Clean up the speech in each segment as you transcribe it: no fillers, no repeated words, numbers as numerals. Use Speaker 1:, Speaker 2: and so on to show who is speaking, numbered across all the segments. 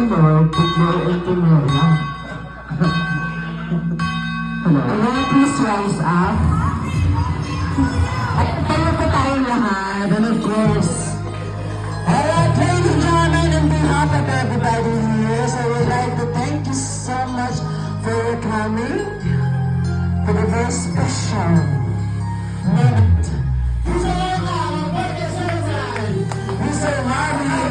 Speaker 1: the Lord put more into my life. Hello?
Speaker 2: Ayan, please rise up. At tayo po tayong lahat, and of course. Alright, ladies and gentlemen, on behalf of everybody here, so I would like to thank you so much for coming for the very special minute. Mr. Marvin!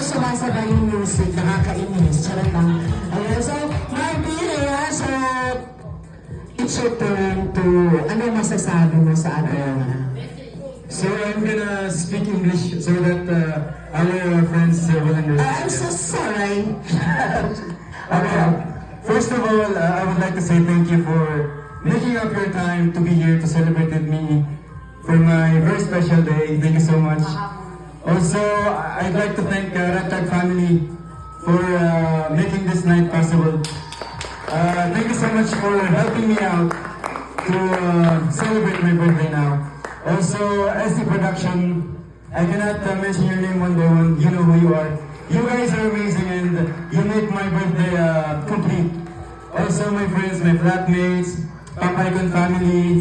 Speaker 2: Sumasabay yung music, nakakainis, charot lang. Ayan, so, Marvin, ayan, so, it's your turn to, ano masasabi mo sa atin?
Speaker 3: So I'm gonna speak English so that our friends will understand.
Speaker 2: I'm so sorry.
Speaker 3: Okay. First of all, I would like to say thank you for making up your time to be here to celebrate with me for my very special day. Thank you so much. Also, I'd like to thank Ragtag family for making this night possible. Thank you so much for helping me out to celebrate my birthday now. Also, SC Production, I cannot mention your name one by one. You know who you are. You guys are amazing and you make my birthday complete. Also, my friends, my flatmates, Papaykon family,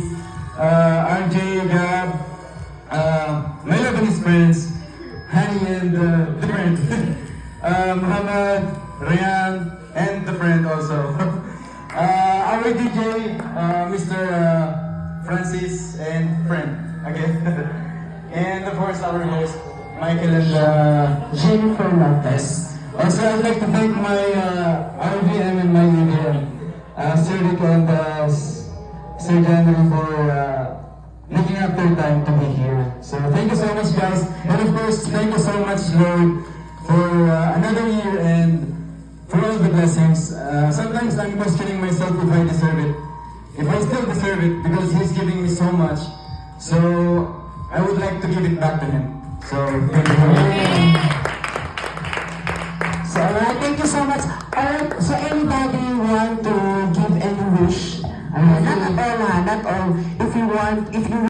Speaker 3: RJ, Gab, my Lebanese friends, Hani and the friend, Muhammad, Ryan, and the friend also. Our DJ, Mr. Francis and friend again. And of course our host, Michael and
Speaker 2: Jennifer Lopez.
Speaker 3: also I'd like to thank my RVM and my leader, Sir Rick and Sir January for making up their time to be here. So thank you so much guys. And of course, thank you so much Lord for another year and for all the blessings. Sometimes I'm questioning myself if I deserve it. If I still deserve it because He's giving me so much. So I would like to give it back to Him. So thank you very much.
Speaker 2: So, alright, thank you so much. So, anybody want to give any wish? Not all, not all. If you want, if you